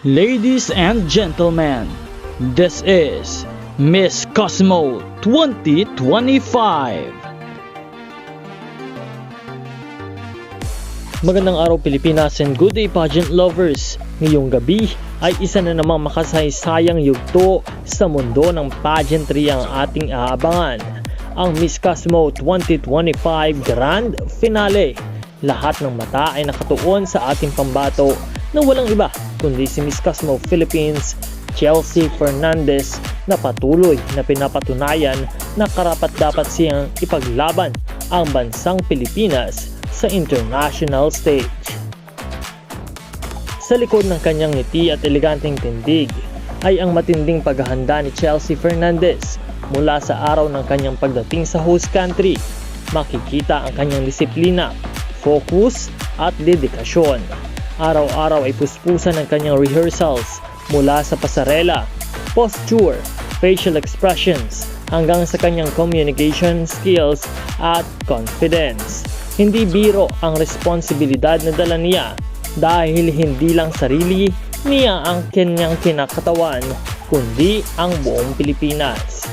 Ladies and gentlemen, this is Miss Cosmo 2025. Magandang araw Pilipinas and good day pageant lovers. Ngayong gabi ay isa na namang makasaysayang yugto sa mundo ng pageantry ang ating aabangan. Ang Miss Cosmo 2025 Grand Finale. Lahat ng mata ay nakatuon sa ating pambato na walang iba kundi si Miss Cosmo Philippines, Chelsea Fernandez, na patuloy na pinapatunayan na karapat-dapat siyang ipaglaban ang bansang Pilipinas sa international stage. Sa likod ng kanyang ngiti at eleganteng tindig ay ang matinding paghahanda ni Chelsea Fernandez mula sa araw ng kanyang pagdating sa host country. Makikita ang kanyang disiplina, focus at dedikasyon. Araw-araw ay puspusan ng kanyang rehearsals mula sa pasarela, posture, facial expressions, hanggang sa kanyang communication skills at confidence. Hindi biro ang responsibilidad na dala niya dahil hindi lang sarili niya ang kanyang kinakatawan, kundi ang buong Pilipinas.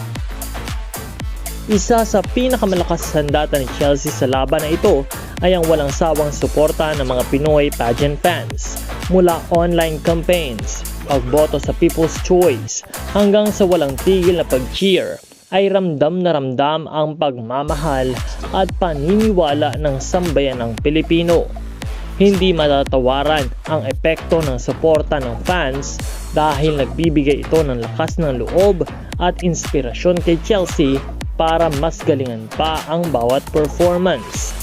Isa sa pinakamalakas sandata ni Chelsea sa laban na ito ay ang walang sawang suporta ng mga Pinoy pageant fans. Mula online campaigns, pagboto sa People's Choice, hanggang sa walang tigil na pag-cheer, ay ramdam na ramdam ang pagmamahal at paniniwala ng sambayanang Pilipino. Hindi matatawaran ang epekto ng suporta ng fans dahil nagbibigay ito ng lakas ng loob at inspirasyon kay Chelsea para mas galingan pa ang bawat performance.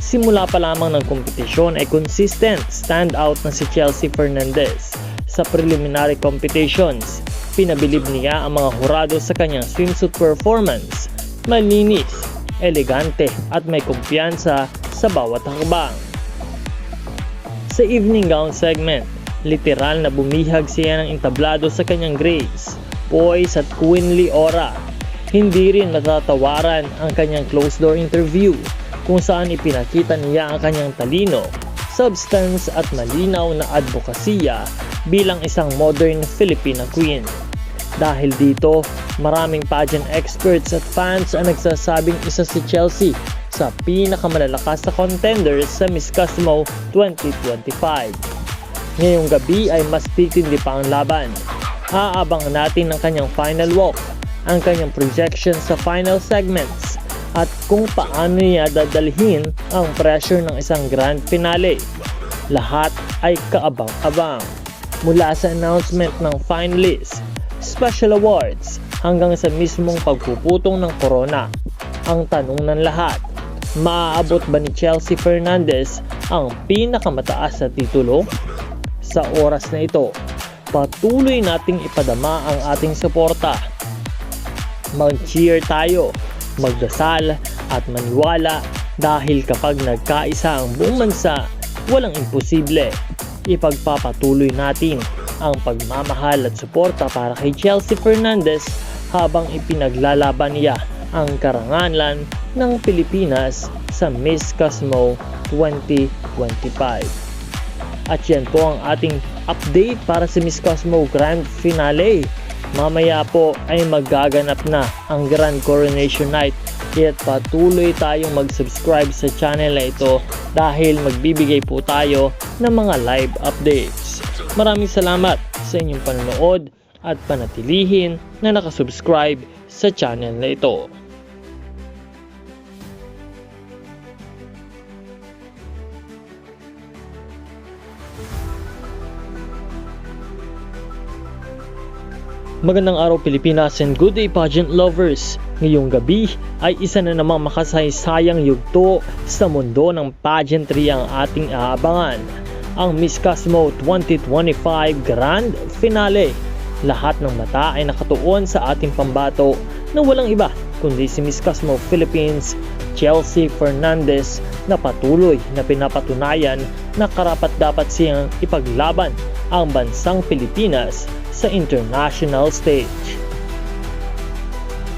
Simula pa lamang ng kompetisyon ay consistent standout na si Chelsea Fernandez. Sa preliminary competitions, pinabilib niya ang mga hurado sa kanyang swimsuit performance. Malinis, elegante at may kumpiyansa sa bawat hakbang. Sa evening gown segment, literal na bumihag siya ng entablado sa kanyang grace, poise at queenly aura. Hindi rin matatawaran ang kanyang closed-door interview kung saan ipinakita niya ang kanyang talino, substance at malinaw na advokasya bilang isang modern Filipina queen. Dahil dito, maraming pageant experts at fans ang nagsasabing isa si Chelsea sa pinakamalalakas na contenders sa Miss Cosmo 2025. Ngayong gabi ay mas titindi pa ang laban. Aabangan natin ang kanyang final walk, ang kanyang projection sa final segments, at kung paano niya dadalhin ang pressure ng isang grand finale. Lahat ay kaabang-abang. Mula sa announcement ng finalists, special awards, hanggang sa mismong pagpuputong ng corona. Ang tanong ng lahat, maaabot ba ni Chelsea Fernandez ang pinakamataas na titulo? Sa oras na ito, patuloy nating ipadama ang ating suporta. Mag-cheer tayo, magdasal at maniwala dahil kapag nagkaisa ang buong bansa, walang imposible. Ipagpapatuloy natin ang pagmamahal at suporta para kay Chelsea Fernandez habang ipinaglalaban niya ang karangalan ng Pilipinas sa Miss Cosmo 2025. At yan po ang ating update para sa Miss Cosmo Grand Finale. Mamaya po ay magaganap na ang Grand Coronation Night, kaya't patuloy tayong mag-subscribe sa channel na ito dahil magbibigay po tayo ng mga live updates. Maraming salamat sa inyong panonood at panatilihin na nakasubscribe sa channel na ito. Magandang araw Pilipinas and good day pageant lovers. Ngayong gabi ay isa na namang makasaysayang yugto sa mundo ng pageantry ang ating aabangan. Ang Miss Cosmo 2025 Grand Finale. Lahat ng mata ay nakatuon sa ating pambato na walang iba kundi si Miss Cosmo Philippines, Chelsea Fernandez, na patuloy na pinapatunayan na karapat-dapat siyang ipaglaban ang bansang Pilipinas sa international stage.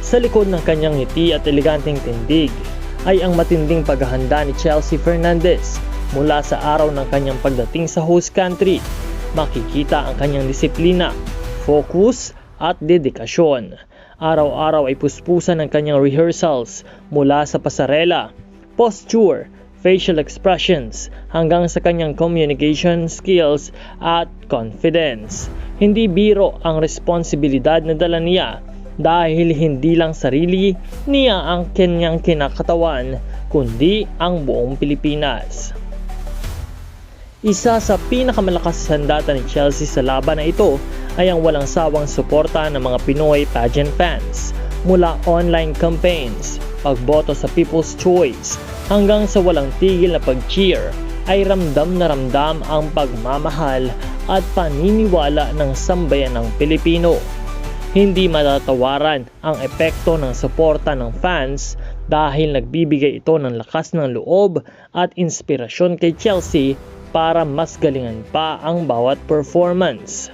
Sa likod ng kanyang ngiti at eleganteng tindig ay ang matinding paghahanda ni Chelsea Fernandez mula sa araw ng kanyang pagdating sa host country. makikita ang kanyang disiplina, focus at dedikasyon. Araw-araw ay puspusan ng kanyang rehearsals mula sa pasarela, posture, facial expressions hanggang sa kanyang communication skills at confidence. Hindi biro ang responsibilidad na dala niya dahil hindi lang sarili niya ang kanyang kinakatawan kundi ang buong Pilipinas. Isa sa pinakamalakas sandata ni Chelsea sa laban na ito ay ang walang sawang suporta ng mga Pinoy pageant fans. Mula online campaigns, pagboto sa People's Choice, hanggang sa walang tigil na pag-cheer, ay ramdam na ramdam ang pagmamahal at paniniwala ng sambayan ng Pilipino. Hindi matatawaran ang epekto ng suporta ng fans dahil nagbibigay ito ng lakas ng loob at inspirasyon kay Chelsea para mas galingan pa ang bawat performance.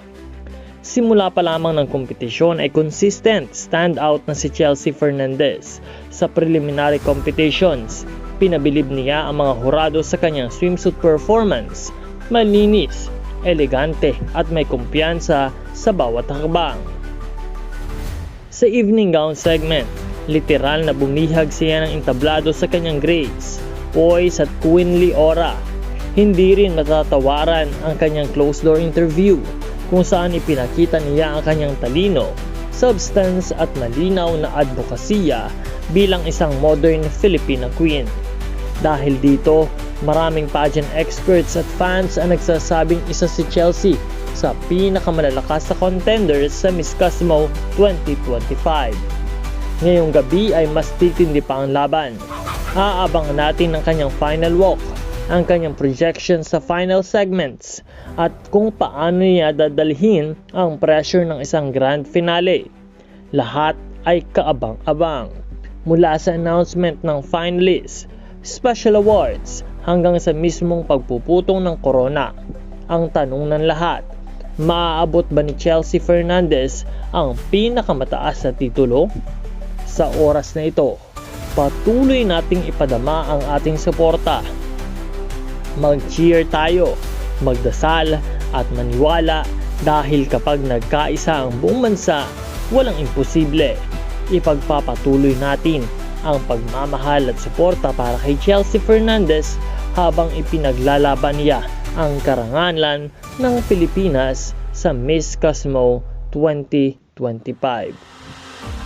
Simula pa lamang ng kompetisyon ay consistent standout na si Chelsea Fernandez. Sa preliminary competitions, pinabilib niya ang mga hurado sa kanyang swimsuit performance. Malinis, elegante at may kumpiyansa sa bawat hakbang. Sa evening gown segment, literal na bumihag siya ng entablado sa kanyang grace, poise at queenly aura. Hindi rin matatawaran ang kanyang closed-door interview kung saan ipinakita niya ang kanyang talino, substance at malinaw na advokasya bilang isang modern Filipina queen. Dahil dito, maraming pageant experts at fans ang nagsasabing isa si Chelsea sa pinakamalalakas sa contenders sa Miss Cosmo 2025. Ngayong gabi ay mas titindi pa ang laban. Aabangan natin ang kanyang final walk, ang kanyang projection sa final segments, at kung paano niya dadalhin ang pressure ng isang grand finale. Lahat ay kaabang-abang. Mula sa announcement ng finalists, special awards, hanggang sa mismong pagpuputong ng corona. Ang tanong ng lahat, maaabot ba ni Chelsea Fernandez ang pinakamataas na titulo? Sa oras na ito, patuloy nating ipadama ang ating suporta. Mag-cheer tayo, magdasal at maniwala dahil kapag nagkaisa ang buong bansa, walang imposible. Ipagpapatuloy natin ang pagmamahal at suporta para kay Chelsea Fernandez habang ipinaglalaban niya ang karangalan ng Pilipinas sa Miss Cosmo 2025.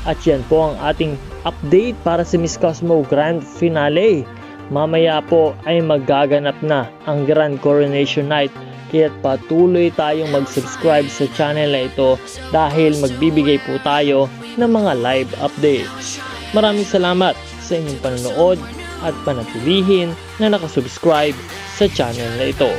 At yan po ang ating update para sa Miss Cosmo Grand Finale. Mamaya po ay magaganap na ang Grand Coronation Night, kaya't patuloy tayong mag-subscribe sa channel na ito dahil magbibigay po tayo ng mga live updates. Maraming salamat sa inyong panonood at panatilihin na nakasubscribe sa channel na ito.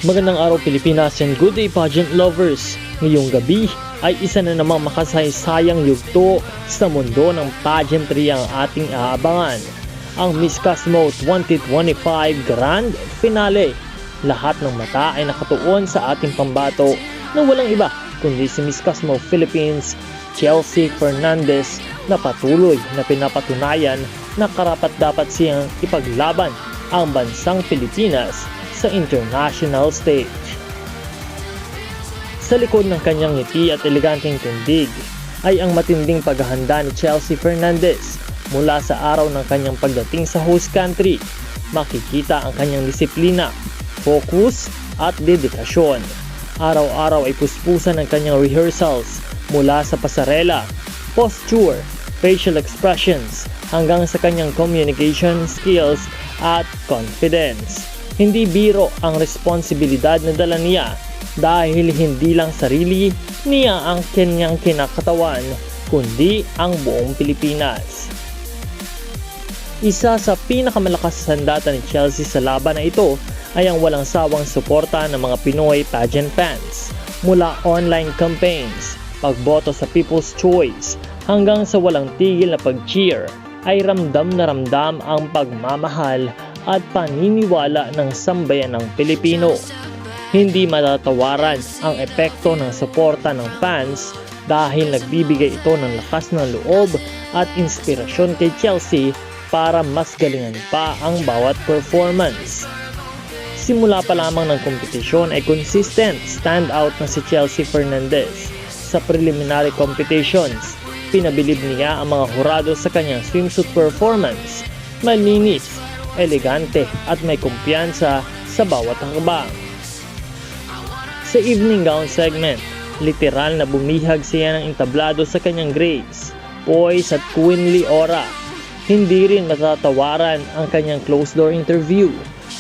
Magandang araw Pilipinas and good day pageant lovers! Ngayong gabi ay isa na namang makasaysayang yugto sa mundo ng pageantry ang ating aabangan. Ang Miss Cosmo 2025 Grand Finale. Lahat ng mata ay nakatuon sa ating pambato na walang iba kundi si Miss Cosmo Philippines Chelsea Fernandez na patuloy na pinapatunayan na karapat-dapat siyang ipaglaban ang bansang Pilipinas sa international stage. Sa likod ng kanyang ngiti at eleganteng tindig ay ang matinding paghahanda ni Chelsea Fernandez mula sa araw ng kanyang pagdating sa host country. Makikita ang kanyang disiplina, focus at dedikasyon. Araw-araw ay puspusan ng kanyang rehearsals mula sa pasarela, posture, facial expressions hanggang sa kanyang communication skills at confidence. Hindi biro ang responsibilidad na dala niya dahil hindi lang sarili niya ang kanyang kinakatawan kundi ang buong Pilipinas. Isa sa pinakamalakas sandata ni Chelsea sa laban na ito ay ang walang sawang suporta ng mga Pinoy pageant fans. Mula online campaigns, pagboto sa People's Choice, hanggang sa walang tigil na pag-cheer, ay ramdam na ramdam ang pagmamahal at paniniwala ng sambayan ng Pilipino. Hindi matatawaran ang epekto ng suporta ng fans dahil nagbibigay ito ng lakas ng loob at inspirasyon kay Chelsea para mas galingan pa ang bawat performance. Simula pa lamang ng kompetisyon ay consistent standout na si Chelsea Fernandez. Sa preliminary competitions, pinabilib niya ang mga hurado sa kanyang swimsuit performance. Malinis, elegante at may kumpiyansa sa bawat hakbang. Sa evening gown segment, literal na bumihag siya ng entablado sa kanyang grace, poise at queenly aura. Hindi rin matatawaran ang kanyang closed-door interview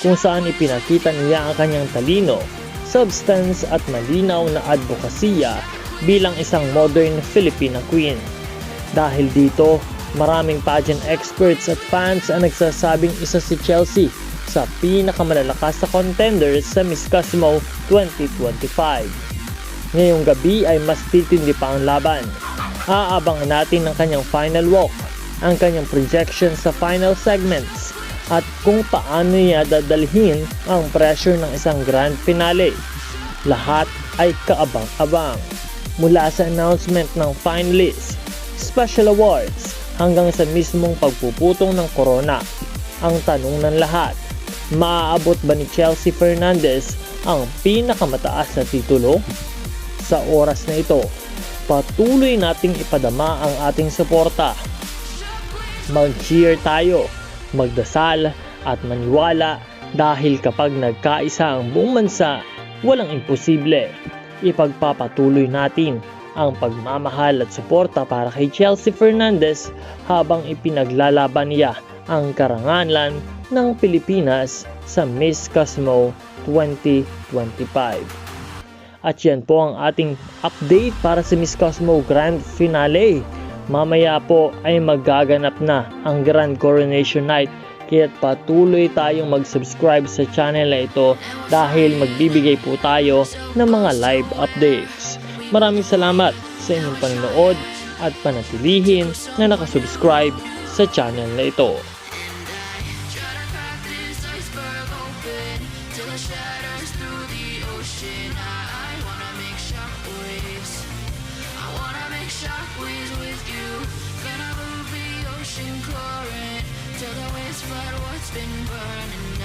kung saan ipinakita niya ang kanyang talino, substance at malinaw na advokasya bilang isang modern Filipina queen. Dahil dito, maraming pageant experts at fans ang nagsasabing isa si Chelsea sa pinakamalalakas na contenders sa Miss Cosmo 2025. Ngayong gabi ay mas titindi pa ang laban. Aabangan natin ang kanyang final walk, ang kanyang projection sa final segments, at kung paano niya dadalhin ang pressure ng isang grand finale. Lahat ay kaabang-abang. Mula sa announcement ng finalists, special awards, hanggang sa mismong pagpuputong ng corona. Ang tanong ng lahat, maaabot ba ni Chelsea Fernandez ang pinakamataas na titulo? Sa oras na ito, patuloy nating ipadama ang ating suporta. Mag-cheer tayo, magdasal at maniwala dahil kapag nagkaisa ang buong bansa, walang imposible. Ipagpapatuloy natin ang pagmamahal at suporta para kay Chelsea Fernandez habang ipinaglalaban niya ang karangalan ng Pilipinas sa Miss Cosmo 2025. At yan po ang ating update para sa Miss Cosmo Grand Finale. Mamaya po ay magaganap na ang Grand Coronation Night, kaya patuloy tayong mag-subscribe sa channel na ito dahil magbibigay po tayo ng mga live updates. Maraming salamat sa inyong panonood at panatilihin na nakasubscribe sa channel na ito. Shockwaves with you, gonna move the ocean current till the waves flood what's been burning.